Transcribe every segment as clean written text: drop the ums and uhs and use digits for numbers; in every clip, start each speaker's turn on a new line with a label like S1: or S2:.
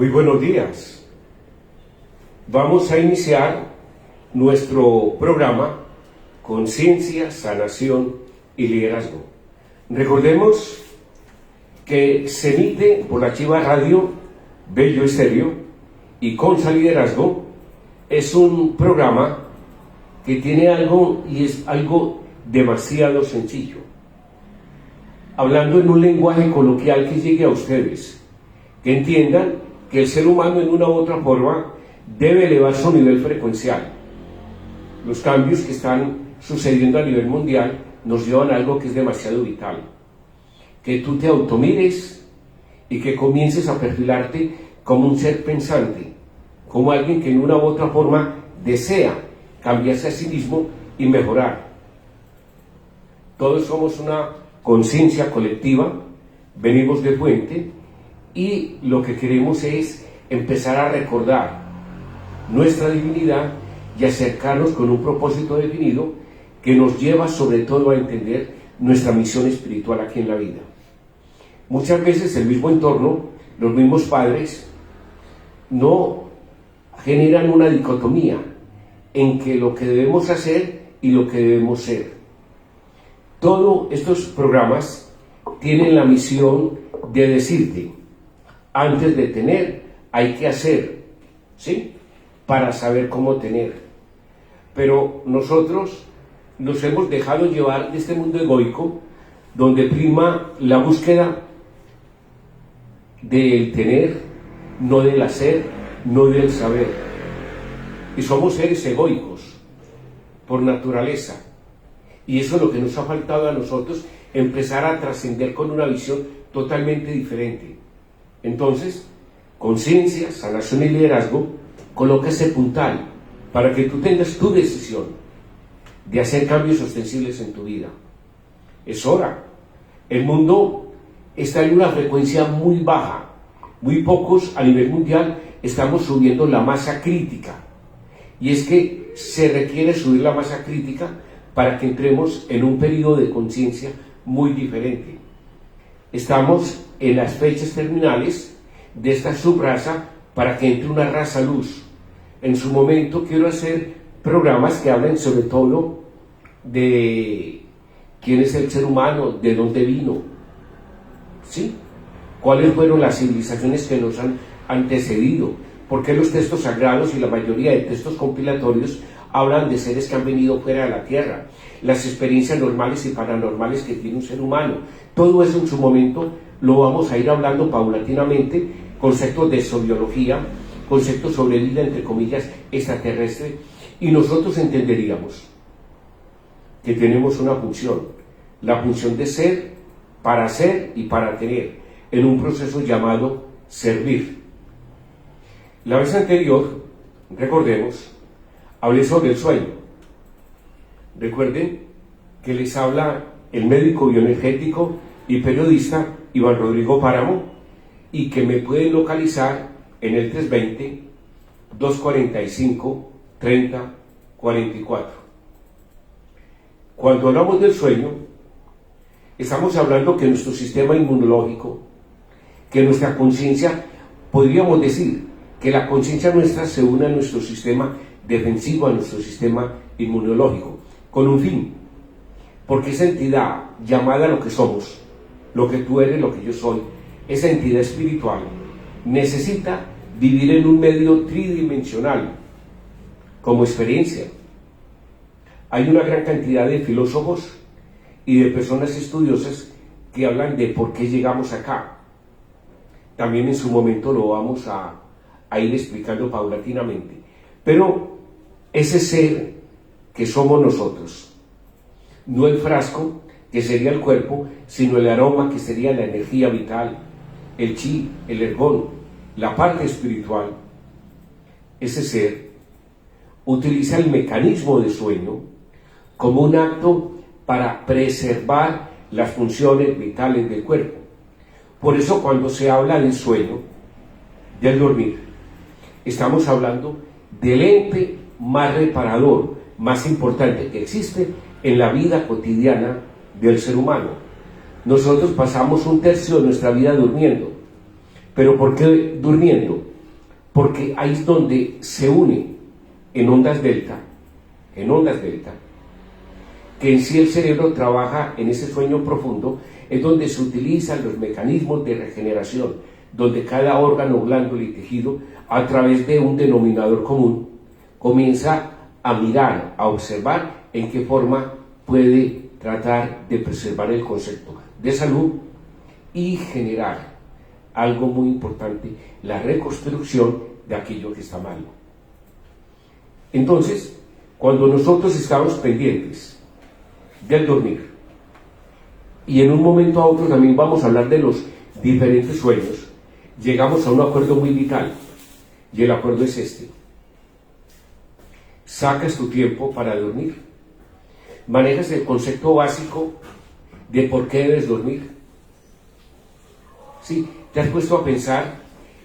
S1: Muy buenos días. Vamos a iniciar nuestro programa Conciencia, Sanación y Liderazgo. Recordemos que se emite por la Chiva Radio, Bello Estéreo y Consa Liderazgo. Es un programa que tiene algo y es algo demasiado sencillo. Hablando en un lenguaje coloquial que llegue a ustedes, que entiendan que el ser humano en una u otra forma debe elevar su nivel frecuencial. Los cambios que están sucediendo a nivel mundial nos llevan a algo que es demasiado vital. Que tú te automires y que comiences a perfilarte como un ser pensante, como alguien que en una u otra forma desea cambiarse a sí mismo y mejorar. Todos somos una conciencia colectiva, venimos de fuente y lo que queremos es empezar a recordar nuestra divinidad y acercarnos con un propósito definido que nos lleva sobre todo a entender nuestra misión espiritual aquí en la vida. Muchas veces el mismo entorno, los mismos padres, no generan una dicotomía en que lo que debemos hacer y lo que debemos ser. Todos estos programas tienen la misión de decirte, antes de tener, hay que hacer, ¿sí? Para saber cómo tener. Pero nosotros nos hemos dejado llevar de este mundo egoico, donde prima la búsqueda del tener, no del hacer, no del saber. Y somos seres egoicos, por naturaleza. Y eso es lo que nos ha faltado a nosotros, empezar a trascender con una visión totalmente diferente. Entonces, conciencia, sanación y liderazgo, coloca ese puntal para que tú tengas tu decisión de hacer cambios ostensibles en tu vida. Es hora. El mundo está en una frecuencia muy baja. Muy pocos a nivel mundial estamos subiendo la masa crítica. Y es que se requiere subir la masa crítica para que entremos en un periodo de conciencia muy diferente. Estamos en las fechas terminales de esta subraza para que entre una raza luz. En su momento quiero hacer programas que hablen sobre todo de quién es el ser humano, de dónde vino, ¿sí? Cuáles fueron las civilizaciones que nos han antecedido, por qué los textos sagrados y la mayoría de textos compilatorios hablan de seres que han venido fuera de la Tierra, las experiencias normales y paranormales que tiene un ser humano. Todo eso en su momento lo vamos a ir hablando paulatinamente, conceptos de exobiología, conceptos sobre vida, entre comillas, extraterrestre, y nosotros entenderíamos que tenemos una función, la función de ser, para ser y para tener, en un proceso llamado servir. La vez anterior, recordemos, hablé sobre el sueño. Recuerden que les habla el médico bioenergético y periodista Iván Rodrigo Páramo y que me pueden localizar en el 320-245-3044. Cuando hablamos del sueño, estamos hablando que nuestro sistema inmunológico, que nuestra conciencia, podríamos decir que la conciencia nuestra se une a nuestro sistema defensivo, a nuestro sistema inmunológico, con un fin, porque esa entidad llamada lo que somos, lo que tú eres, lo que yo soy, esa entidad espiritual necesita vivir en un medio tridimensional como experiencia. Hay una gran cantidad de filósofos y de personas estudiosas que hablan de por qué llegamos acá. También en su momento lo vamos a ir explicando paulatinamente. Pero ese ser que somos nosotros, no el frasco que sería el cuerpo, sino el aroma que sería la energía vital, el chi, el ergón, la parte espiritual. Ese ser utiliza el mecanismo de sueño como un acto para preservar las funciones vitales del cuerpo. Por eso cuando se habla del sueño, del dormir, estamos hablando del ente más reparador, más importante que existe en la vida cotidiana del ser humano. Nosotros pasamos un tercio de nuestra vida durmiendo. ¿Pero por qué durmiendo? porque ahí es donde se une en ondas delta, que en sí el cerebro trabaja en ese sueño profundo, es donde se utilizan los mecanismos de regeneración, donde cada órgano, glándula y tejido, a través de un denominador común, comienza a mirar, a observar en qué forma puede tratar de preservar el concepto de salud y generar algo muy importante, la reconstrucción de aquello que está mal. Entonces, cuando nosotros estamos pendientes del dormir, y en un momento a otro también vamos a hablar de los diferentes sueños, llegamos a un acuerdo muy vital, y el acuerdo es este: sacas tu tiempo para dormir, manejas el concepto básico de por qué debes dormir. ¿Sí? ¿Te has puesto a pensar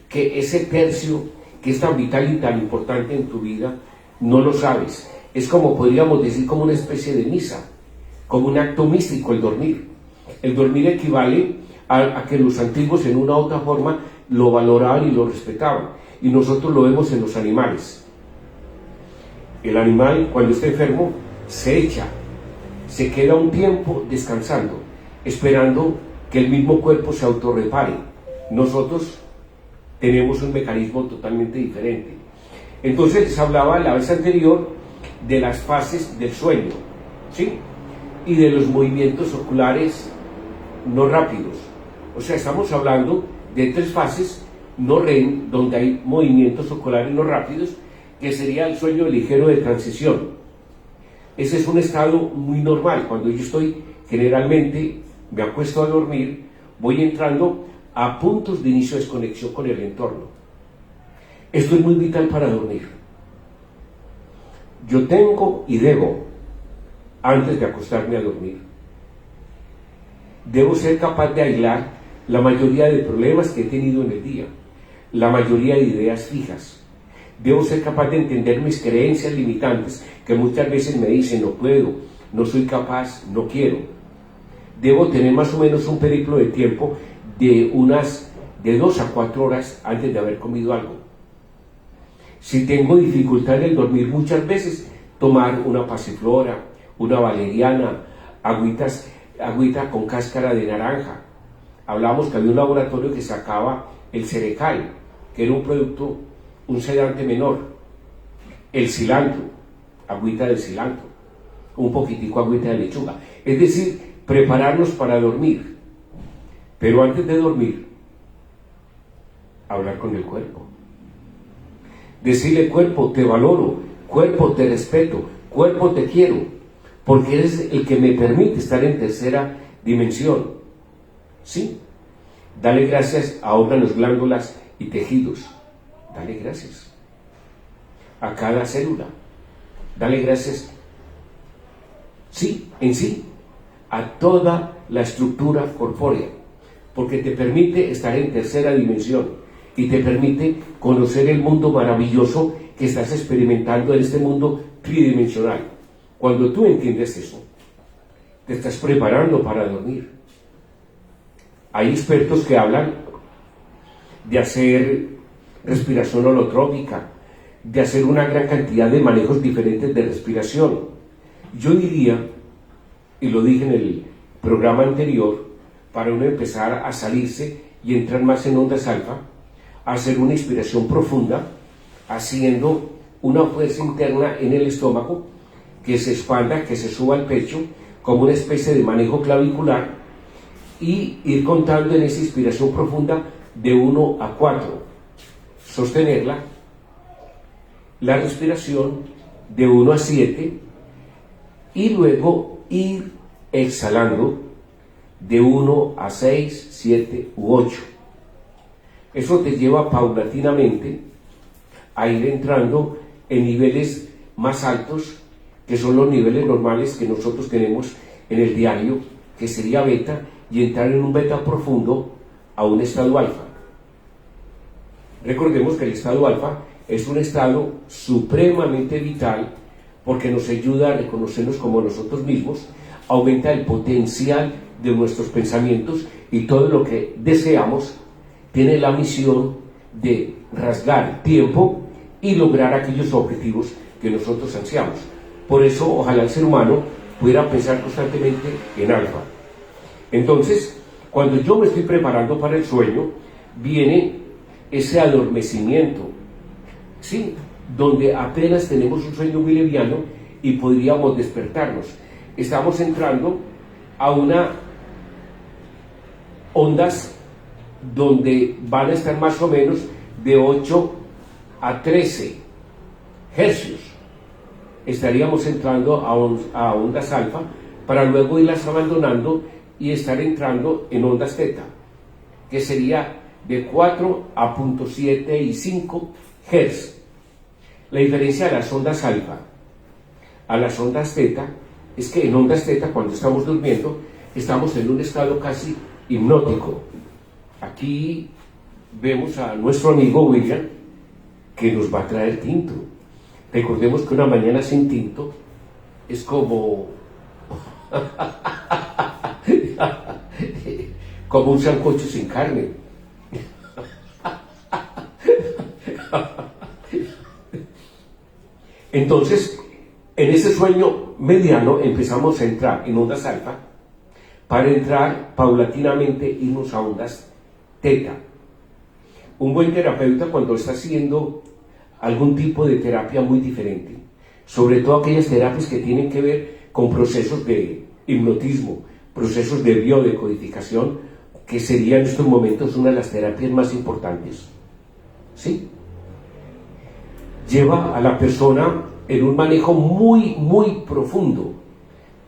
S1: que ese tercio que es tan vital y tan importante en tu vida, no lo sabes? Es como, podríamos decir, como una especie de misa, como un acto místico el dormir. El dormir equivale a que los antiguos en una u otra forma lo valoraban y lo respetaban, y nosotros lo vemos en los animales. El animal, cuando está enfermo, se echa, se queda un tiempo descansando, esperando que el mismo cuerpo se autorrepare. Nosotros tenemos un mecanismo totalmente diferente. Entonces les hablaba la vez anterior de las fases del sueño, ¿sí? Y de los movimientos oculares no rápidos. O sea, estamos hablando de 3 fases no REM, donde hay movimientos oculares no rápidos, que sería el sueño ligero de transición. Ese es un estado muy normal. Cuando yo estoy, generalmente, me acuesto a dormir, voy entrando a puntos de inicio de desconexión con el entorno. Esto es muy vital para dormir. Yo tengo y debo, antes de acostarme a dormir, debo ser capaz de aislar la mayoría de problemas que he tenido en el día, la mayoría de ideas fijas. Debo ser capaz de entender mis creencias limitantes, que muchas veces me dicen no puedo, no soy capaz, no quiero. Debo tener más o menos un periplo de tiempo de 2 a 4 horas antes de haber comido algo. Si tengo dificultad en el dormir, muchas veces tomar una pasiflora, una valeriana, agüita con cáscara de naranja. Hablamos que había un laboratorio que sacaba el cerecal, que era un producto, un sedante menor. El cilantro, agüita de cilantro, un poquitico agüita de lechuga. Es decir, prepararnos para dormir. Pero antes de dormir, hablar con el cuerpo. Decirle: cuerpo, te valoro, cuerpo, te respeto, cuerpo, te quiero, porque eres el que me permite estar en tercera dimensión. Sí, dale gracias a órganos, glándulas y tejidos. Dale gracias a cada célula. Dale gracias, sí, en sí, a toda la estructura corpórea, porque te permite estar en tercera dimensión y te permite conocer el mundo maravilloso que estás experimentando en este mundo tridimensional. Cuando tú entiendes eso, te estás preparando para dormir. Hay expertos que hablan de hacer respiración holotrópica, de hacer una gran cantidad de manejos diferentes de respiración. Yo diría, y lo dije en el programa anterior, para uno empezar a salirse y entrar más en ondas alfa, hacer una inspiración profunda, haciendo una fuerza interna en el estómago, que se expanda, que se suba al pecho, como una especie de manejo clavicular, y ir contando en esa inspiración profunda de 1 a 4. Sostenerla, la respiración de 1 a 7, y luego ir exhalando de 1 a 6, 7 u 8. Eso te lleva paulatinamente a ir entrando en niveles más altos, que son los niveles normales que nosotros tenemos en el diario, que sería beta, y entrar en un beta profundo a un estado alfa. Recordemos que el estado alfa es un estado supremamente vital, porque nos ayuda a reconocernos como nosotros mismos, aumenta el potencial de nuestros pensamientos, y todo lo que deseamos tiene la misión de rasgar tiempo y lograr aquellos objetivos que nosotros ansiamos. Por eso, ojalá el ser humano pudiera pensar constantemente en alfa. Entonces, cuando yo me estoy preparando para el sueño, viene ese adormecimiento, ¿sí? Donde apenas tenemos un sueño muy liviano y podríamos despertarnos. Estamos entrando a una ondas donde van a estar más o menos de 8 a 13 hercios. Estaríamos entrando a ondas alfa para luego irlas abandonando y estar entrando en ondas teta, que sería de 4 a 0.7 y 5 Hz. La diferencia de las ondas alfa a las ondas teta es que en ondas teta, cuando estamos durmiendo, estamos en un estado casi hipnótico. Aquí vemos a nuestro amigo William, que nos va a traer tinto. Recordemos que una mañana sin tinto es como como un sancocho sin carne. Entonces, en ese sueño mediano empezamos a entrar en ondas alfa para entrar paulatinamente irnos a ondas teta. Un buen terapeuta, cuando está haciendo algún tipo de terapia muy diferente, sobre todo aquellas terapias que tienen que ver con procesos de hipnotismo, procesos de biodecodificación, que sería en estos momentos una de las terapias más importantes, ¿sí? Lleva a la persona en un manejo muy profundo.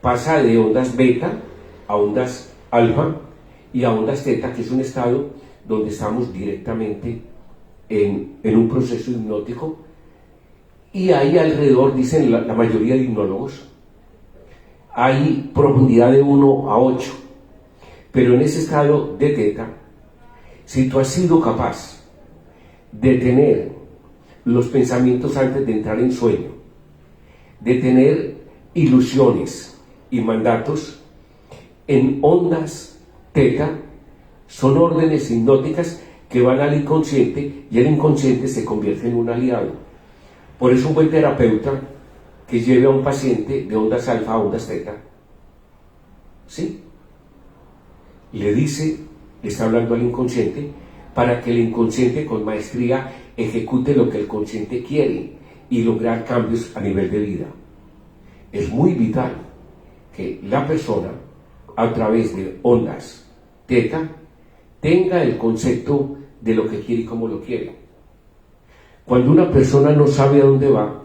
S1: Pasa de ondas beta a ondas alfa y a ondas teta, que es un estado donde estamos directamente en un proceso hipnótico. Y ahí alrededor, dicen la mayoría de hipnólogos, hay profundidad de 1 a 8. Pero en ese estado de teta, si tú has sido capaz de tener los pensamientos antes de entrar en sueño, de tener ilusiones y mandatos, en ondas teta son órdenes hipnóticas que van al inconsciente y el inconsciente se convierte en un aliado. Por eso un buen terapeuta que lleve a un paciente de ondas alfa a ondas teta, ¿sí?, le dice, le está hablando al inconsciente para que el inconsciente con maestría ejecute lo que el consciente quiere y lograr cambios a nivel de vida. Es muy vital que la persona, a través de ondas teta, tenga el concepto de lo que quiere y cómo lo quiere. Cuando una persona no sabe a dónde va,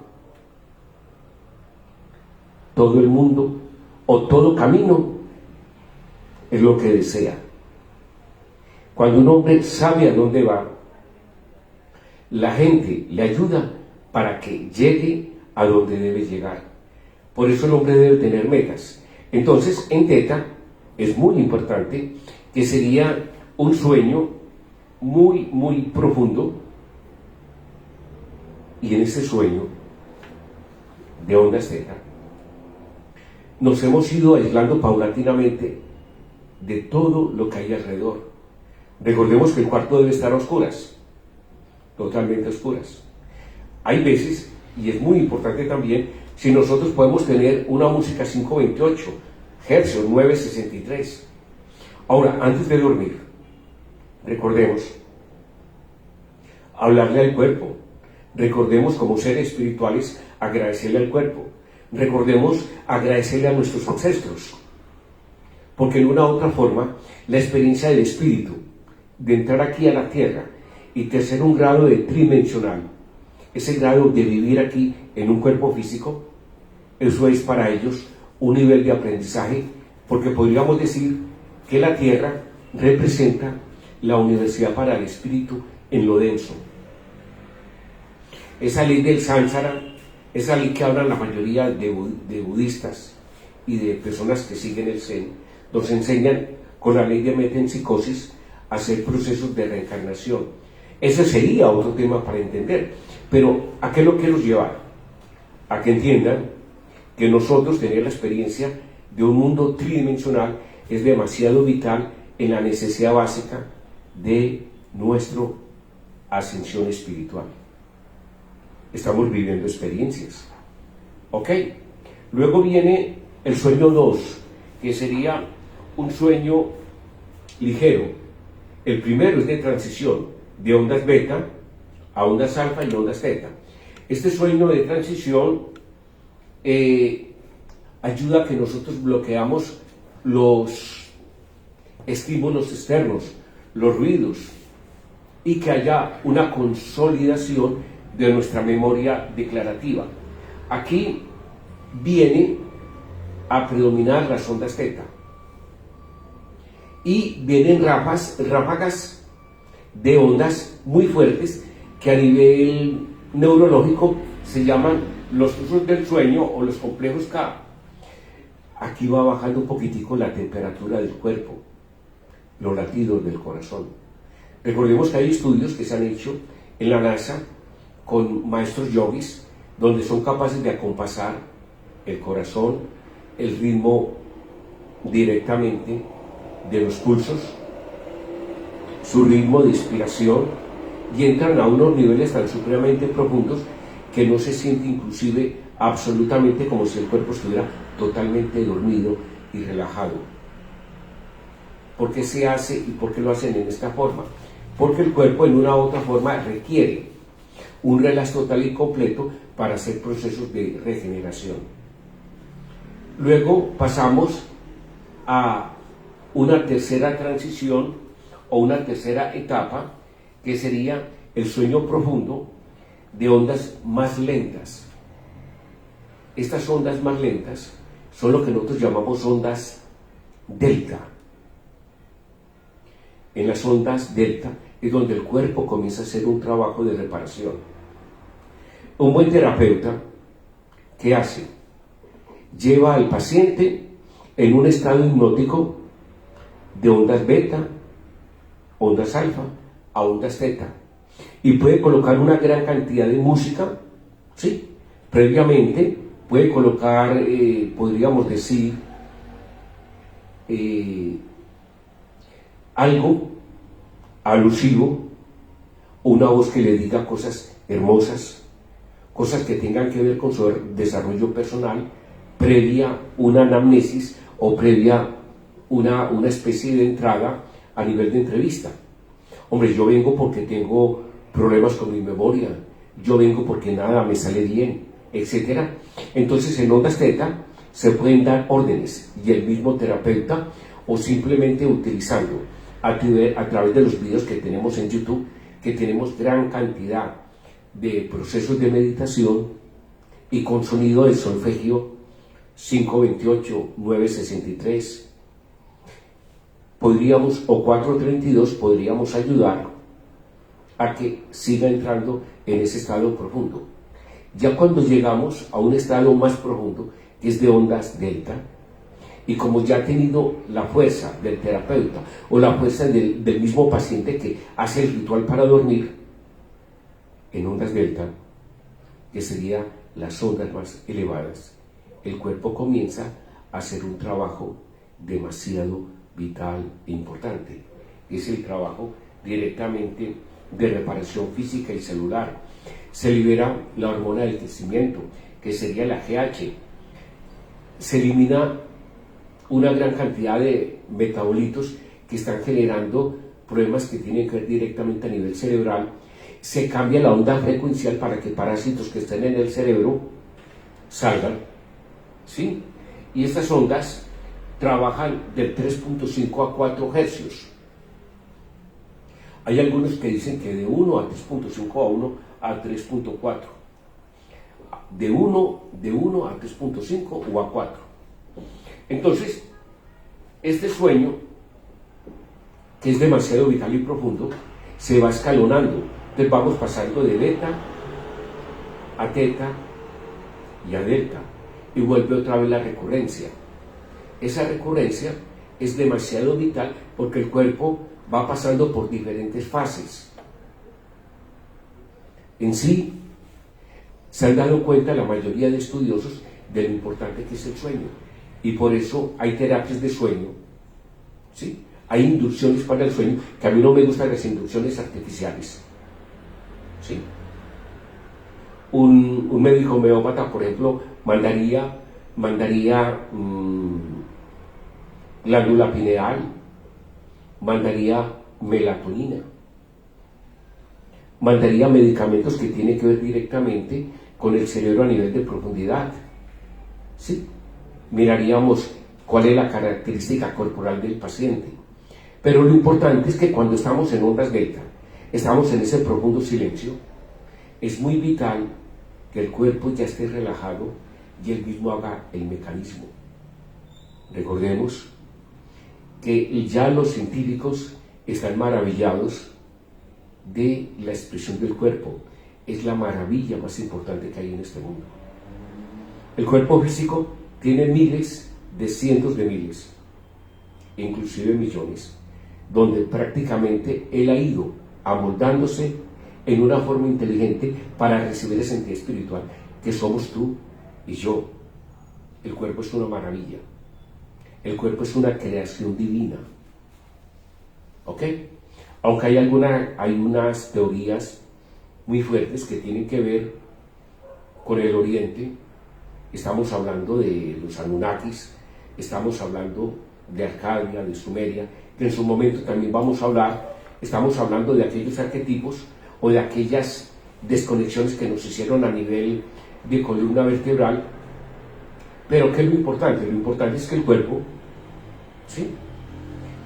S1: todo el mundo o todo camino es lo que desea. Cuando un hombre sabe a dónde va, la gente le ayuda para que llegue a donde debe llegar. Por eso el hombre debe tener metas. Entonces, en teta es muy importante, que sería un sueño muy profundo, y en ese sueño de ondas teta nos hemos ido aislando paulatinamente de todo lo que hay alrededor. Recordemos que el cuarto debe estar a oscuras, totalmente a oscuras. Hay veces, y es muy importante también, si nosotros podemos tener una música 528 Hz, 963. Ahora, antes de dormir, recordemos hablarle al cuerpo. Recordemos, como seres espirituales, agradecerle al cuerpo. Recordemos agradecerle a nuestros ancestros, porque en una u otra forma la experiencia del espíritu de entrar aquí a la tierra y tercer un grado de tridimensional, ese grado de vivir aquí en un cuerpo físico, eso es para ellos un nivel de aprendizaje, porque podríamos decir que la tierra representa la universidad para el espíritu en lo denso. Esa ley del samsara, esa ley que hablan la mayoría de budistas y de personas que siguen el Zen, nos enseñan con la ley de metempsicosis a hacer procesos de reencarnación. Ese sería otro tema para entender, pero ¿a qué lo quiero llevar? A que entiendan que nosotros tener la experiencia de un mundo tridimensional es demasiado vital en la necesidad básica de nuestro ascensión espiritual. Estamos viviendo experiencias. ¿Ok? Luego viene el sueño 2, que sería un sueño ligero. El primero es de transición, de ondas beta a ondas alfa y ondas teta. Este sueño de transición ayuda a que nosotros bloqueamos los estímulos externos, los ruidos, y que haya una consolidación de nuestra memoria declarativa. Aquí viene a predominar las ondas teta y vienen ráfagas de ondas muy fuertes que a nivel neurológico se llaman los usos del sueño o los complejos K. Aquí va bajando un poquitico la temperatura del cuerpo, los latidos del corazón. Recordemos que hay estudios que se han hecho en la NASA con maestros yogis, donde son capaces de acompasar el corazón, el ritmo directamente de los pulsos, su ritmo de inspiración, y entran a unos niveles tan supremamente profundos que no se siente inclusive absolutamente como si el cuerpo estuviera totalmente dormido y relajado. ¿Por qué se hace y por qué lo hacen en esta forma? Porque el cuerpo en una u otra forma requiere un relax total y completo para hacer procesos de regeneración. Luego pasamos a una tercera transición o una tercera etapa, que sería el sueño profundo de ondas más lentas. Estas ondas más lentas son lo que nosotros llamamos ondas delta. En las ondas delta es donde el cuerpo comienza a hacer un trabajo de reparación. Un buen terapeuta, ¿qué hace? Lleva al paciente en un estado hipnótico de ondas beta, ondas alfa a ondas teta, y puede colocar una gran cantidad de música, ¿sí? Previamente puede colocar, podríamos decir, algo alusivo, una voz que le diga cosas hermosas, cosas que tengan que ver con su desarrollo personal, previa una anamnesis o previa una especie de entrada a nivel de entrevista. Hombre, yo vengo porque tengo problemas con mi memoria, yo vengo porque nada me sale bien, etc. Entonces en ondas teta se pueden dar órdenes y el mismo terapeuta, o simplemente utilizando a través de los videos que tenemos en YouTube, que tenemos gran cantidad de procesos de meditación y con sonido de solfegio 528, 963, podríamos, o 432, podríamos ayudar a que siga entrando en ese estado profundo. Ya cuando llegamos a un estado más profundo, que es de ondas delta, y como ya ha tenido la fuerza del terapeuta o la fuerza del mismo paciente que hace el ritual para dormir, en ondas delta, que serían las ondas más elevadas, el cuerpo comienza a hacer un trabajo demasiado vital e importante. Es el trabajo directamente de reparación física y celular. Se libera la hormona del crecimiento, que sería la GH. Se elimina una gran cantidad de metabolitos que están generando problemas que tienen que ver directamente a nivel cerebral. Se cambia la onda frecuencial para que parásitos que estén en el cerebro salgan, ¿sí? Y estas ondas trabajan de 3.5 a 4 hercios. Hay algunos que dicen que de 1 a 3.5 a 1 a 3.4. De 1 a 3.5 o a 4. Entonces, este sueño, que es demasiado vital y profundo, se va escalonando. Entonces vamos pasando de beta a teta y a delta, y vuelve otra vez la recurrencia. Esa recurrencia es demasiado vital porque el cuerpo va pasando por diferentes fases. En sí, se han dado cuenta la mayoría de estudiosos de lo importante que es el sueño, y por eso hay terapias de sueño, ¿sí? Hay inducciones para el sueño, que a mí no me gustan las inducciones artificiales. ¿sí? Un médico homeópata, por ejemplo, mandaría glándula pineal, mandaría melatonina, mandaría medicamentos que tienen que ver directamente con el cerebro a nivel de profundidad, ¿sí? Miraríamos cuál es la característica corporal del paciente. Pero lo importante es que cuando estamos en ondas delta, estamos en ese profundo silencio, es muy vital que el cuerpo ya esté relajado y él mismo haga el mecanismo. Recordemos que ya los científicos están maravillados de la expresión del cuerpo. Es la maravilla más importante que hay en este mundo. El cuerpo físico tiene miles de cientos de miles, inclusive millones, donde prácticamente él ha ido amoldándose en una forma inteligente para recibir esa entidad espiritual que somos tú y yo. El cuerpo es una maravilla. El cuerpo es una creación divina. ¿Ok? Aunque hay unas teorías muy fuertes que tienen que ver con el Oriente. Estamos hablando de los Anunnakis, estamos hablando de Arcadia, de Sumeria, que en su momento también vamos a hablar. Estamos hablando de aquellos arquetipos o de aquellas desconexiones que nos hicieron a nivel de columna vertebral. Pero ¿qué es lo importante? Lo importante es que el cuerpo, ¿sí?,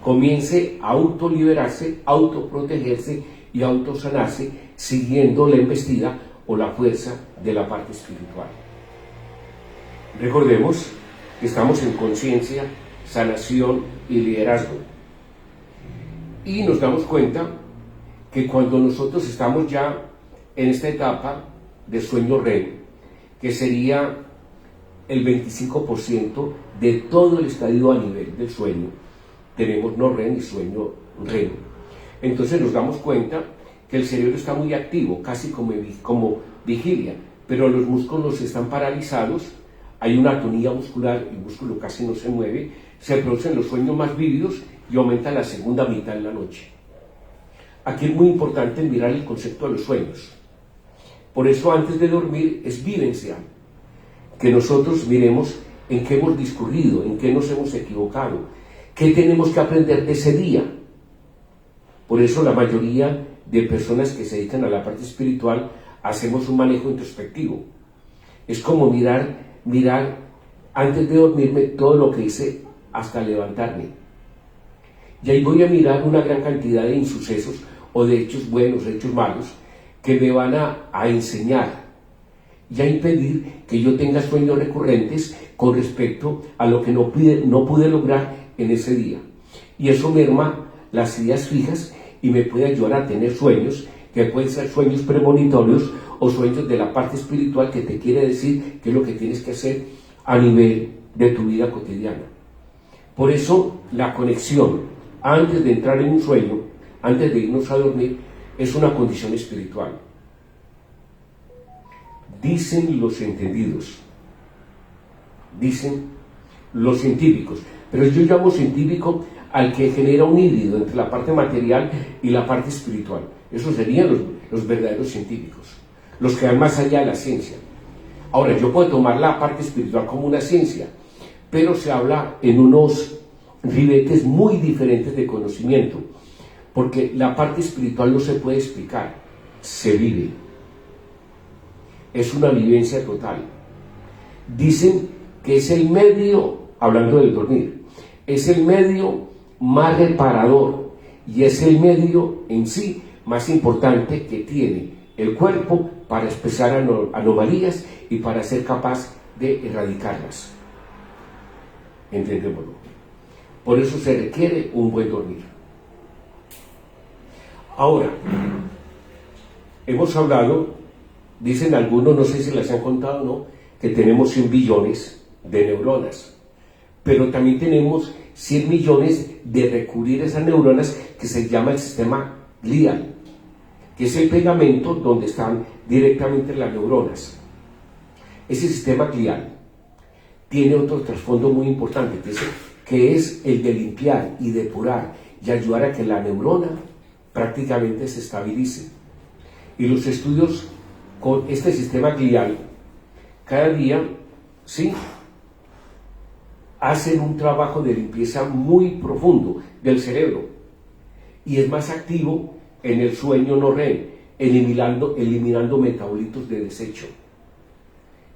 S1: comience a autoliberarse, autoprotegerse y autosanarse, siguiendo la embestida o la fuerza de la parte espiritual. Recordemos que estamos en conciencia, sanación y liderazgo. Y nos damos cuenta que cuando nosotros estamos ya en esta etapa de sueño REM, que sería el 25% de todo el estadio a nivel del sueño, tenemos no REM y sueño REM. Entonces nos damos cuenta que el cerebro está muy activo, casi como vigilia, pero los músculos están paralizados, hay una atonía muscular, el músculo casi no se mueve, se producen los sueños más vívidos y aumenta la segunda mitad de la noche. Aquí es muy importante mirar el concepto de los sueños. Por eso antes de dormir es vivencial, que nosotros miremos en qué hemos discurrido, en qué nos hemos equivocado, qué tenemos que aprender de ese día. Por eso la mayoría de personas que se dedican a la parte espiritual hacemos un manejo introspectivo. Es como mirar antes de dormirme todo lo que hice hasta levantarme. Y ahí voy a mirar una gran cantidad de insucesos o de hechos buenos, hechos malos, que me van a enseñar y a impedir que yo tenga sueños recurrentes con respecto a lo que no pude lograr en ese día. Y eso merma las ideas fijas y me puede ayudar a tener sueños que pueden ser sueños premonitorios o sueños de la parte espiritual que te quiere decir qué es lo que tienes que hacer a nivel de tu vida cotidiana. Por eso la conexión antes de entrar en un sueño, antes de irnos a dormir, es una condición espiritual. Dicen los entendidos, dicen los científicos, pero yo llamo científico al que genera un híbrido entre la parte material y la parte espiritual. Esos serían los verdaderos científicos, los que van más allá de la ciencia. Ahora, yo puedo tomar la parte espiritual como una ciencia, pero se habla en unos ribetes muy diferentes de conocimiento, porque la parte espiritual no se puede explicar, se vive. Es una vivencia total. Dicen que es el medio, hablando del dormir, es el medio más reparador y es el medio en sí más importante que tiene el cuerpo para expresar anomalías y para ser capaz de erradicarlas. Entendémoslo. Por eso se requiere un buen dormir. Ahora, hemos hablado, dicen algunos, no sé si les han contado o no, que tenemos 100 billones de neuronas, pero también tenemos 100 millones de recurrir esas neuronas que se llama el sistema glial, que es el pegamento donde están directamente las neuronas. Ese sistema glial tiene otro trasfondo muy importante, que es el de limpiar y depurar y ayudar a que la neurona prácticamente se estabilice. Y los estudios con este sistema glial, cada día, ¿sí?, hacen un trabajo de limpieza muy profundo del cerebro y es más activo en el sueño no REM, eliminando metabolitos de desecho,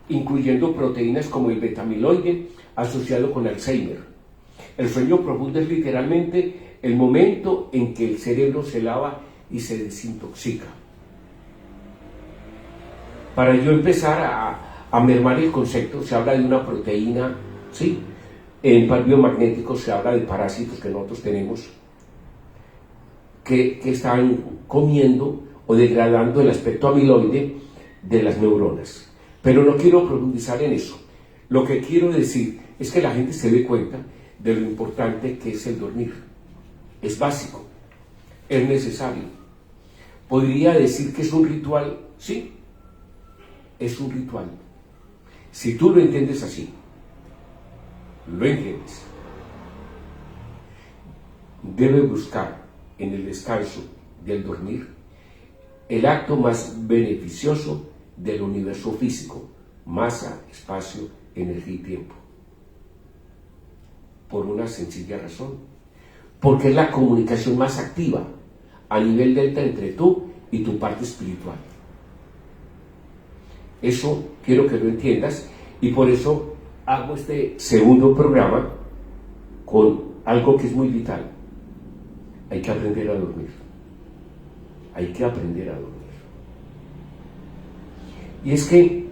S1: incluyendo proteínas como el beta-amiloide asociado con Alzheimer. El sueño profundo es literalmente el momento en que el cerebro se lava y se desintoxica. Para yo empezar a mermar el concepto, se habla de una proteína, ¿sí? En biomagnético se habla de parásitos que nosotros tenemos que están comiendo o degradando el aspecto amiloide de las neuronas. Pero no quiero profundizar en eso. Lo que quiero decir es que la gente se dé cuenta de lo importante que es el dormir. Es básico, es necesario. ¿Podría decir que es un ritual? Sí, es un ritual. Si tú lo entiendes así, lo entiendes, debe buscar en el descanso del dormir el acto más beneficioso del universo físico: masa, espacio, energía y tiempo. Por una sencilla razón: porque es la comunicación más activa a nivel delta entre tú y tu parte espiritual. Eso quiero que lo entiendas, y por eso hago este segundo programa con algo que es muy vital. Hay que aprender a dormir. Hay que aprender a dormir. Y es que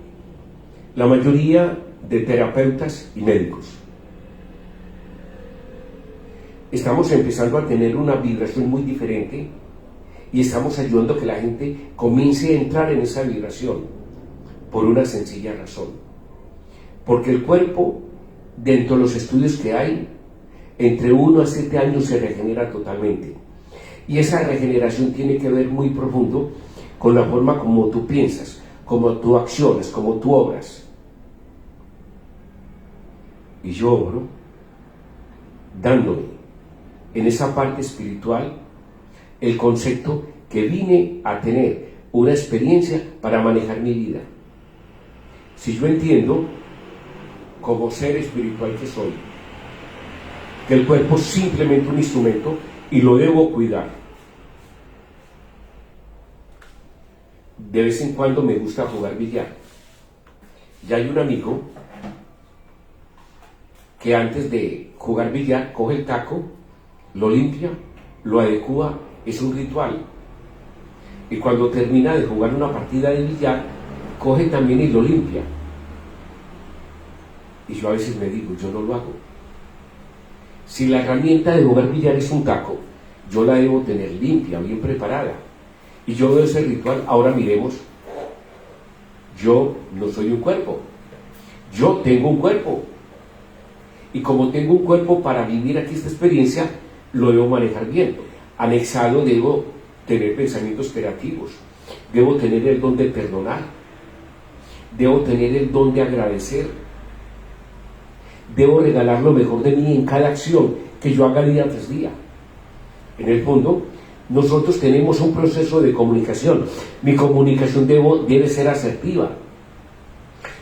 S1: la mayoría de terapeutas y médicos estamos empezando a tener una vibración muy diferente y estamos ayudando a que la gente comience a entrar en esa vibración por una sencilla razón: porque el cuerpo, dentro de los estudios que hay, entre 1 a 7 años se regenera totalmente, y esa regeneración tiene que ver muy profundo con la forma como tú piensas, como tú accionas, como tú obras. Y yo obro dándome en esa parte espiritual el concepto que vine a tener una experiencia para manejar mi vida. Si yo entiendo, como ser espiritual que soy, que el cuerpo es simplemente un instrumento y lo debo cuidar. De vez en cuando me gusta jugar billar. Ya hay un amigo que antes de jugar billar coge el taco, lo limpia, lo adecúa, es un ritual. Y cuando termina de jugar una partida de billar, coge también y lo limpia. Y yo a veces me digo, yo no lo hago. Si la herramienta de jugar billar es un taco, yo la debo tener limpia, bien preparada. Y yo veo ese ritual. Ahora miremos, yo no soy un cuerpo, yo tengo un cuerpo. Y como tengo un cuerpo para vivir aquí esta experiencia, lo debo manejar bien. Anexado debo tener pensamientos creativos, debo tener el don de perdonar, debo tener el don de agradecer, debo regalar lo mejor de mí en cada acción que yo haga día tras día. En el fondo, nosotros tenemos un proceso de comunicación. Mi comunicación debe ser asertiva.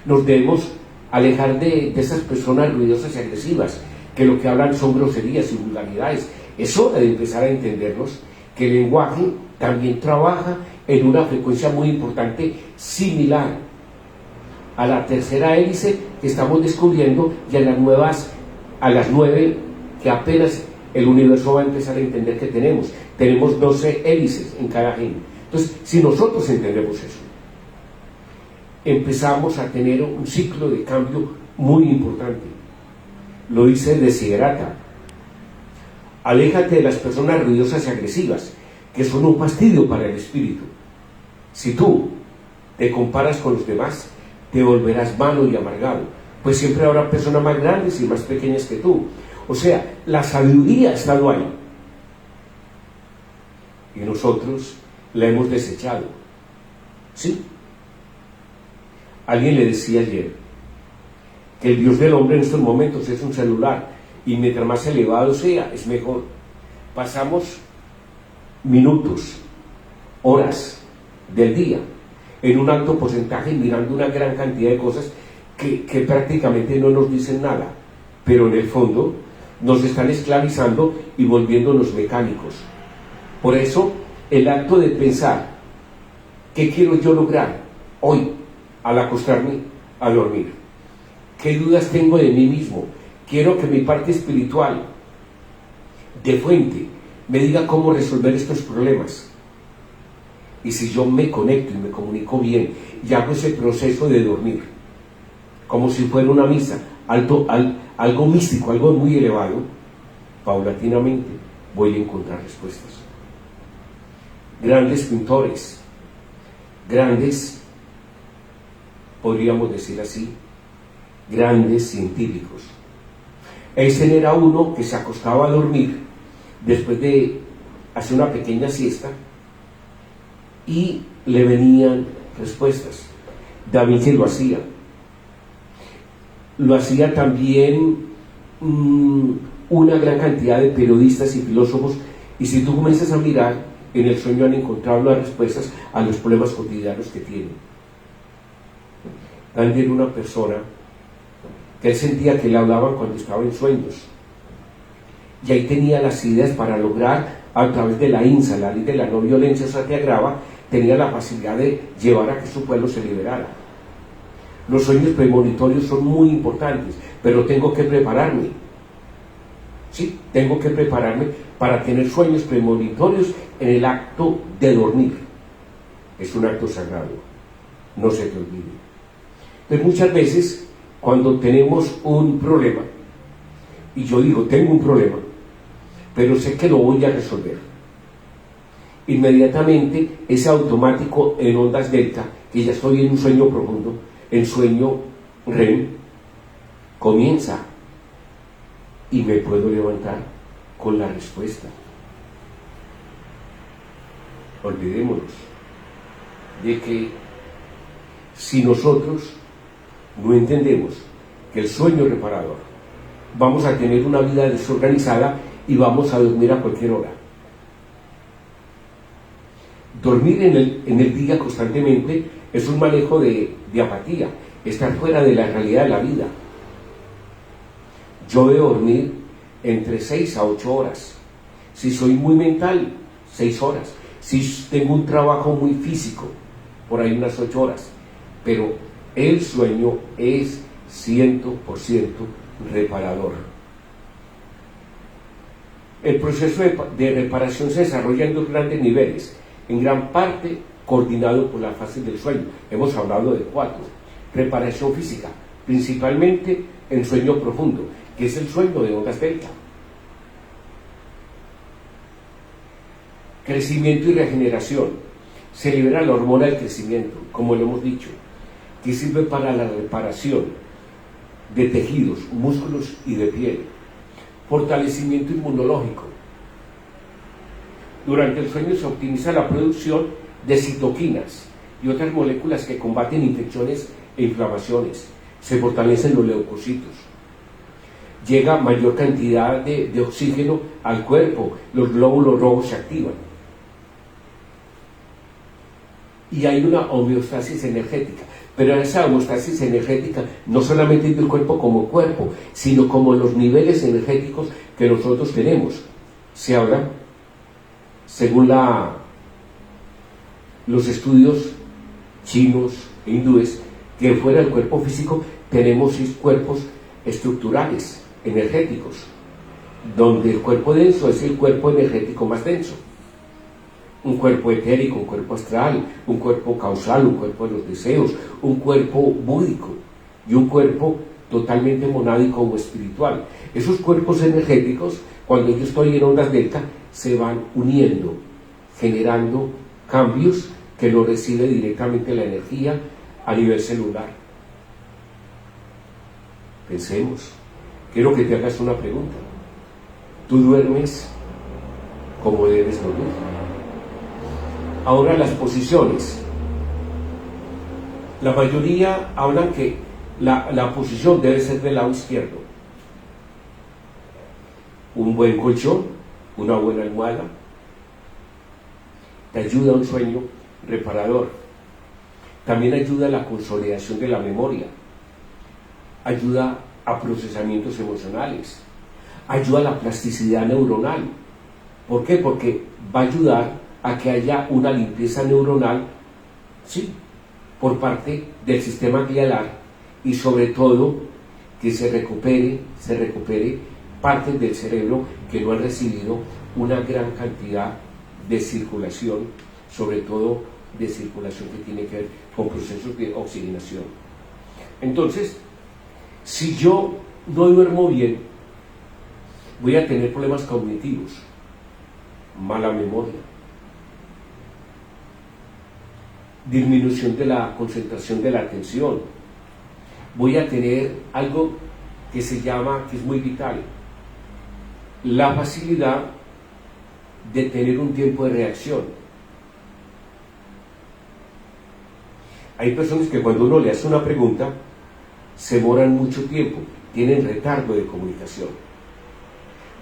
S1: Nos debemos alejar de esas personas ruidosas y agresivas, que lo que hablan son groserías y vulgaridades. Es hora de empezar a entendernos que el lenguaje también trabaja en una frecuencia muy importante, similar a la tercera hélice que estamos descubriendo y a las 9 que apenas el universo va a empezar a entender que tenemos. Tenemos 12 hélices en cada gen. Entonces, si nosotros entendemos eso, empezamos a tener un ciclo de cambio muy importante. Lo dice el Desiderata: aléjate de las personas ruidosas y agresivas, que son un fastidio para el espíritu. Si tú te comparas con los demás, te volverás malo y amargado, pues siempre habrá personas más grandes y más pequeñas que tú. O sea, la sabiduría ha estado ahí y nosotros la hemos desechado. ¿Sí? Alguien le decía ayer que el Dios del hombre en estos momentos es un celular, y mientras más elevado sea, es mejor. Pasamos minutos, horas, del día, en un alto porcentaje, mirando una gran cantidad de cosas que prácticamente no nos dicen nada, pero en el fondo nos están esclavizando y volviéndonos mecánicos. Por eso, el acto de pensar, ¿qué quiero yo lograr hoy al acostarme a dormir? ¿Qué dudas tengo de mí mismo? Quiero que mi parte espiritual, de fuente, me diga cómo resolver estos problemas. Y si yo me conecto y me comunico bien y hago ese proceso de dormir, como si fuera una misa, algo místico, algo muy elevado, paulatinamente voy a encontrar respuestas. Grandes pintores, grandes, podríamos decir así, grandes científicos. Einstein era uno que se acostaba a dormir después de hacer una pequeña siesta y le venían respuestas. Da Vinci lo hacía. Lo hacía también una gran cantidad de periodistas y filósofos, y si tú comienzas a mirar, en el sueño han encontrado las respuestas a los problemas cotidianos que tienen. Gandhi era una persona que él sentía que le hablaban cuando estaba en sueños, y ahí tenía las ideas para lograr, a través de la INSA, la ley de la no violencia satyagraha, tenía la facilidad de llevar a que su pueblo se liberara. Los sueños premonitorios son muy importantes, pero tengo que prepararme. Sí, tengo que prepararme para tener sueños premonitorios en el acto de dormir. Es un acto sagrado, no se te olvide. Entonces, muchas veces, cuando tenemos un problema, y yo digo, tengo un problema, pero sé que lo voy a resolver, inmediatamente ese automático en ondas delta, que ya estoy en un sueño profundo, en sueño REM, comienza y me puedo levantar con la respuesta. Olvidémonos de que si nosotros no entendemos que el sueño es reparador, vamos a tener una vida desorganizada y vamos a dormir a cualquier hora. Dormir en el día constantemente es un manejo de apatía, estar fuera de la realidad de la vida. Yo debo dormir entre 6 a 8 horas. Si soy muy mental, 6 horas. Si tengo un trabajo muy físico, por ahí unas 8 horas. Pero el sueño es 100% reparador. El proceso de reparación se desarrolla en 2 grandes niveles, en gran parte coordinado por las fases del sueño. Hemos hablado de 4. Reparación física, principalmente en sueño profundo, que es el sueño de ondas delta. Crecimiento y regeneración. Se libera la hormona del crecimiento, como lo hemos dicho, que sirve para la reparación de tejidos, músculos y de piel. Fortalecimiento inmunológico. Durante el sueño se optimiza la producción de citoquinas y otras moléculas que combaten infecciones e inflamaciones. Se fortalecen los leucocitos. Llega mayor cantidad de oxígeno al cuerpo, los glóbulos rojos se activan. Y hay una homeostasis energética. Pero esa homeostasis energética no solamente es del cuerpo como cuerpo, sino como los niveles energéticos que nosotros tenemos. Se habla, según los estudios chinos e hindúes, que fuera del cuerpo físico tenemos 6 cuerpos estructurales, energéticos, donde el cuerpo denso es el cuerpo energético más denso. Un cuerpo etérico, un cuerpo astral, un cuerpo causal, un cuerpo de los deseos, un cuerpo búdico y un cuerpo totalmente monádico o espiritual. Esos cuerpos energéticos, cuando yo estoy en ondas delta, se van uniendo, generando cambios que lo recibe directamente la energía a nivel celular. Pensemos. Quiero que te hagas una pregunta. ¿Tú duermes como debes dormir? Ahora, las posiciones. La mayoría hablan que la posición debe ser del lado izquierdo. Un buen colchón, una buena almohada, te ayuda a un sueño reparador. También ayuda a la consolidación de la memoria, ayuda a procesamientos emocionales, ayuda a la plasticidad neuronal. ¿Por qué? Porque va a ayudar a que haya una limpieza neuronal, sí, por parte del sistema glialar, y sobre todo que se recupere partes del cerebro que no han recibido una gran cantidad de circulación, sobre todo de circulación que tiene que ver con procesos de oxigenación. Entonces, si yo no duermo bien, voy a tener problemas cognitivos, mala memoria, disminución de la concentración de la atención, voy a tener algo que se llama, que es muy vital, la facilidad de tener un tiempo de reacción. Hay personas que cuando uno le hace una pregunta, se demoran mucho tiempo, tienen retardo de comunicación.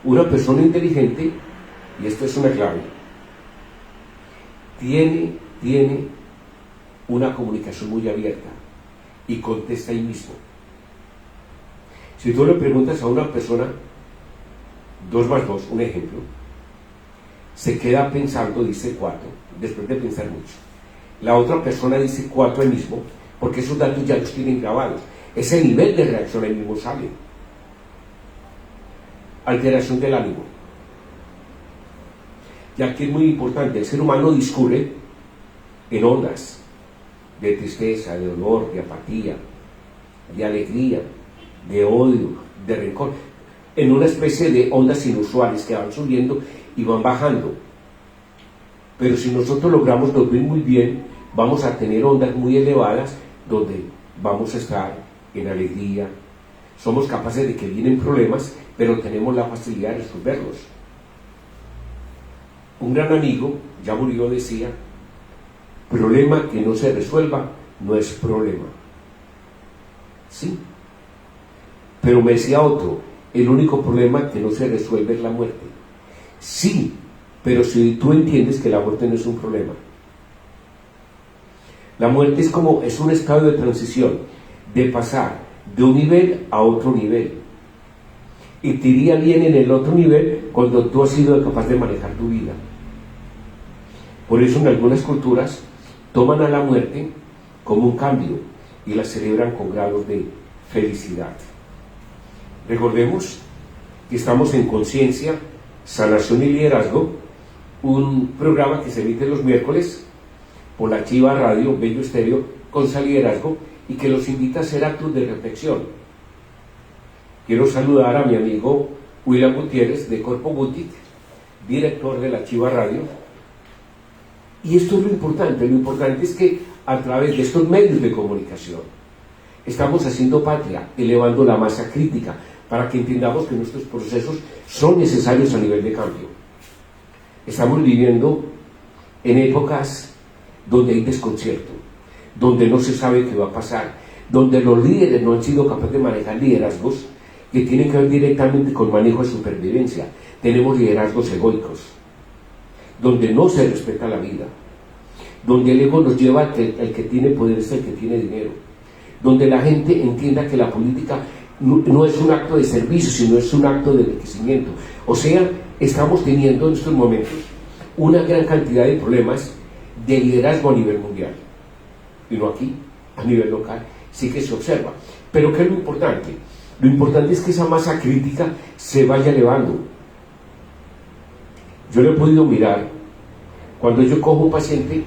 S1: Una persona inteligente, y esto es una clave, tiene una comunicación muy abierta y contesta ahí mismo. Si tú le preguntas a una persona 2 más 2, un ejemplo, se queda pensando, dice 4, después de pensar mucho. La otra persona dice 4 ahí mismo, porque esos datos ya los tienen grabados. Ese nivel de reacción ahí mismo sale. Alteración del ánimo. Y aquí es muy importante, el ser humano discurre en ondas de tristeza, de dolor, de apatía, de alegría, de odio, de rencor, en una especie de ondas inusuales que van subiendo y van bajando. Pero si nosotros logramos dormir muy bien, vamos a tener ondas muy elevadas donde vamos a estar en alegría. Somos capaces de que vienen problemas, pero tenemos la facilidad de resolverlos. Un gran amigo, ya murió, decía: problema que no se resuelva no es problema. Sí. Pero me decía otro: el único problema que no se resuelve es la muerte. Sí, pero si tú entiendes que la muerte no es un problema. La muerte es un estado de transición, de pasar de un nivel a otro nivel. Y te iría bien en el otro nivel cuando tú has sido capaz de manejar tu vida. Por eso en algunas culturas toman a la muerte como un cambio y la celebran con grados de felicidad. Recordemos que estamos en Conciencia, Sanación y Liderazgo, un programa que se emite los miércoles por la Chiva Radio, Bello Estéreo, con Liderazgo, y que los invita a hacer actos de reflexión. Quiero saludar a mi amigo William Gutiérrez de Corpo Boutique, director de la Chiva Radio. Y esto es lo importante es que a través de estos medios de comunicación estamos haciendo patria, elevando la masa crítica, para que entendamos que nuestros procesos son necesarios a nivel de cambio. Estamos viviendo en épocas donde hay desconcierto, donde no se sabe qué va a pasar, donde los líderes no han sido capaces de manejar liderazgos que tienen que ver directamente con manejo de supervivencia. Tenemos liderazgos egoicos, donde no se respeta la vida, donde el ego nos lleva a que el que tiene poder es el que tiene dinero, donde la gente entienda que la política no es un acto de servicio, sino es un acto de enriquecimiento. O sea, estamos teniendo en estos momentos una gran cantidad de problemas de liderazgo a nivel mundial, y no aquí, a nivel local, sí que se observa. Pero ¿qué es lo importante? Lo importante es que esa masa crítica se vaya elevando. Yo lo he podido mirar cuando yo cojo un paciente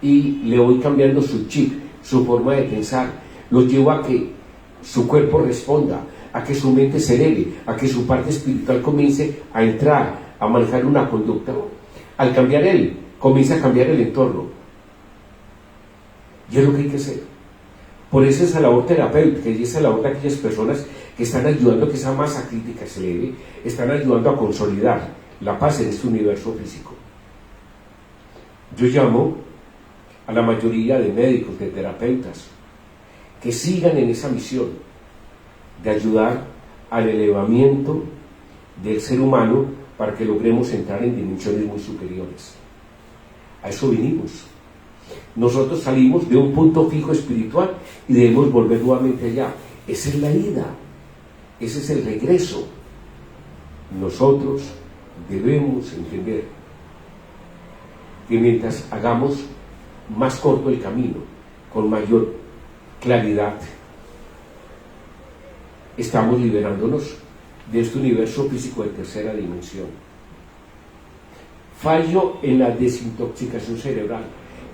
S1: y le voy cambiando su chip, su forma de pensar, lo llevo a que su cuerpo responda, a que su mente se eleve, a que su parte espiritual comience a entrar, a manejar una conducta. Al cambiar él, comienza a cambiar el entorno. Y es lo que hay que hacer. Por eso esa labor terapéutica y esa labor de aquellas personas que están ayudando a que esa masa crítica se eleve, están ayudando a consolidar la paz en este universo físico. Yo llamo a la mayoría de médicos, de terapeutas, que sigan en esa misión de ayudar al elevamiento del ser humano para que logremos entrar en dimensiones muy superiores. A eso vinimos. Nosotros salimos de un punto fijo espiritual y debemos volver nuevamente allá. Esa es la ida, ese es el regreso. Nosotros debemos entender que mientras hagamos más corto el camino, con mayor claridad, estamos liberándonos de este universo físico de tercera dimensión. Fallo en la desintoxicación cerebral.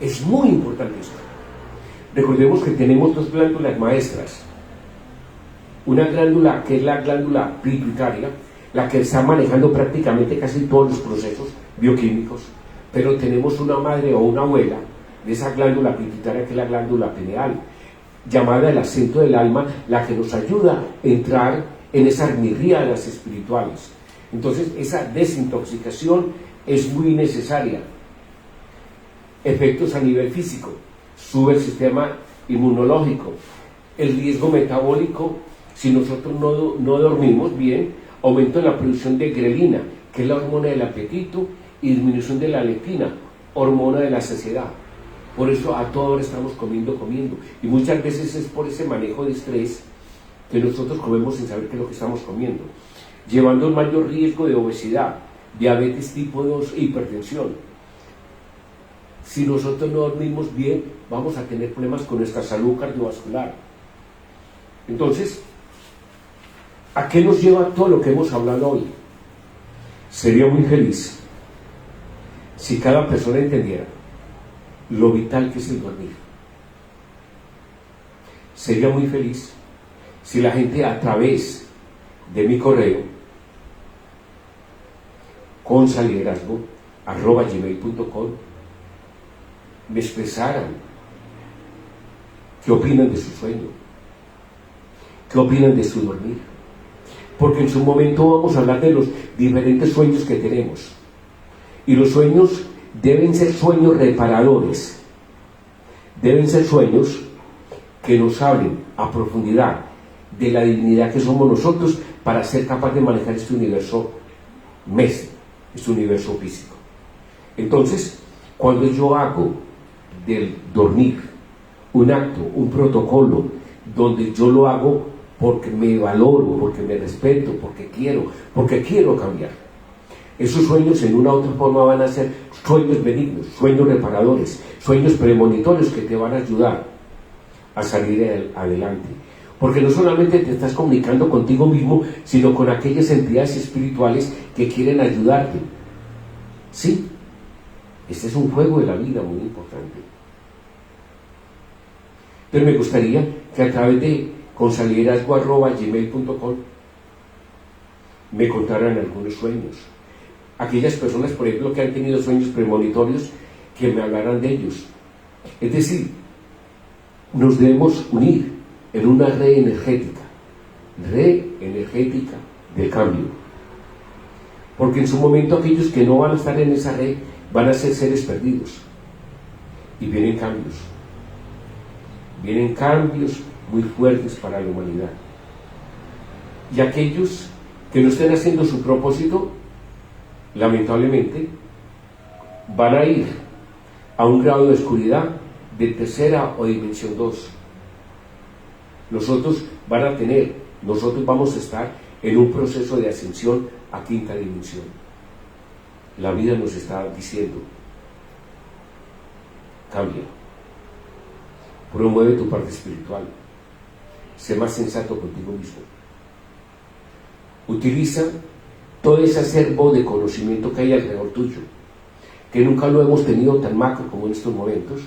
S1: Es muy importante esto. Recordemos que tenemos dos glándulas maestras. Una glándula que es la glándula pituitaria, la que está manejando prácticamente casi todos los procesos bioquímicos, pero tenemos una madre o una abuela de esa glándula pituitaria, que es la glándula pineal, llamada el acento del alma, la que nos ayuda a entrar en esas mirriadas espirituales. Entonces, esa desintoxicación es muy necesaria. Efectos a nivel físico: sube el sistema inmunológico, el riesgo metabólico. Si nosotros no dormimos bien, aumento en la producción de grelina, que es la hormona del apetito, y disminución de la leptina, hormona de la saciedad. Por eso a toda hora estamos comiendo, y muchas veces es por ese manejo de estrés que nosotros comemos sin saber qué es lo que estamos comiendo, llevando un mayor riesgo de obesidad, diabetes tipo 2 e hipertensión. Si nosotros no dormimos bien, vamos a tener problemas con nuestra salud cardiovascular. Entonces, ¿a qué nos lleva todo lo que hemos hablado hoy? Sería muy feliz si cada persona entendiera lo vital que es el dormir. Sería muy feliz si la gente, a través de mi correo consaliderazgo@gmail.com, me expresaran qué opinan de su sueño, qué opinan de su dormir, porque en su momento vamos a hablar de los diferentes sueños que tenemos, y los sueños deben ser sueños reparadores, deben ser sueños que nos hablen a profundidad de la dignidad que somos nosotros para ser capaz de manejar este universo místico, este universo físico. Entonces, cuando yo hago del dormir un acto, un protocolo, donde yo lo hago porque me valoro, porque me respeto, porque quiero cambiar, esos sueños en una u otra forma van a ser sueños benignos, sueños reparadores, sueños premonitorios que te van a ayudar a salir adelante. Porque no solamente te estás comunicando contigo mismo, sino con aquellas entidades espirituales que quieren ayudarte. Sí, este es un juego de la vida muy importante. Pero me gustaría que a través de consaliderazgo@gmail.com me contaran algunos sueños. Aquellas personas, por ejemplo, que han tenido sueños premonitorios, que me hablaran de ellos. Es decir, nos debemos unir en una red energética del cambio. Porque en su momento aquellos que no van a estar en esa red van a ser seres perdidos. Y vienen cambios muy fuertes para la humanidad. Y aquellos que no estén haciendo su propósito, lamentablemente, van a ir a un grado de oscuridad de tercera o dimensión 2. Nosotros vamos a estar en un proceso de ascensión a quinta dimensión. La vida nos está diciendo: cambia, promueve tu parte espiritual, sé más sensato contigo mismo, utiliza todo ese acervo de conocimiento que hay alrededor tuyo, que nunca lo hemos tenido tan macro como en estos momentos,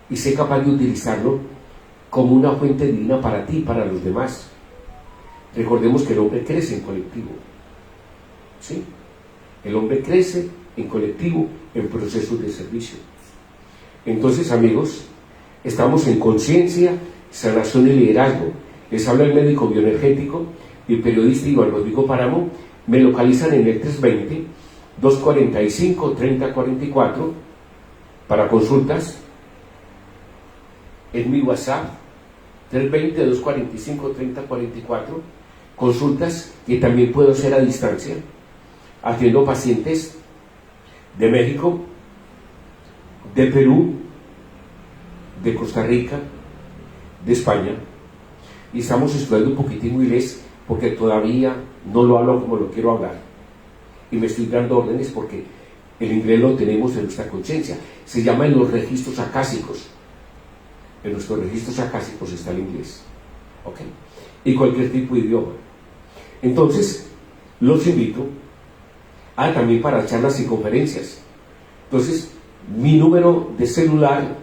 S1: y sé capaz de utilizarlo como una fuente divina para ti y para los demás. Recordemos que el hombre crece en colectivo, ¿sí? El hombre crece en colectivo en procesos de servicio. Entonces, amigos, estamos en conciencia, sanación y liderazgo. Les habla el médico bioenergético y periodista Iván Rodrigo Páramo. Me localizan en el 320-245-3044 para consultas. Es mi WhatsApp, 320-245-3044. Consultas que también puedo hacer a distancia. Atiendo pacientes de México, de Perú, de Costa Rica, de España, y estamos estudiando un poquitín inglés porque todavía no lo hablo como lo quiero hablar, y me estoy dando órdenes porque el inglés lo tenemos en nuestra conciencia, se llama en los registros acásicos. En nuestros registros acásicos está el inglés, ¿ok? Y cualquier tipo de idioma. Entonces, los invito también para charlas y conferencias. Entonces, mi número de celular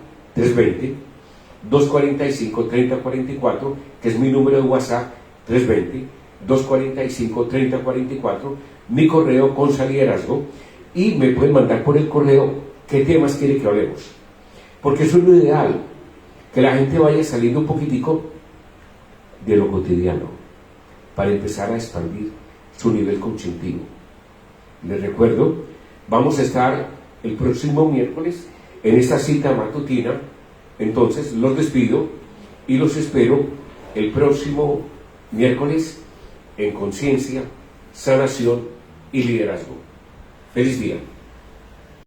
S1: 320-245-3044, que es mi número de WhatsApp 320-245-3044, mi correo Consaliderazgo, y me pueden mandar por el correo qué temas quiere que hablemos, porque eso es lo ideal, que la gente vaya saliendo un poquitico de lo cotidiano para empezar a expandir su nivel cognitivo. Les recuerdo, vamos a estar el próximo miércoles en esta cita matutina. Entonces los despido y los espero el próximo miércoles en Conciencia, Sanación y Liderazgo. Feliz día.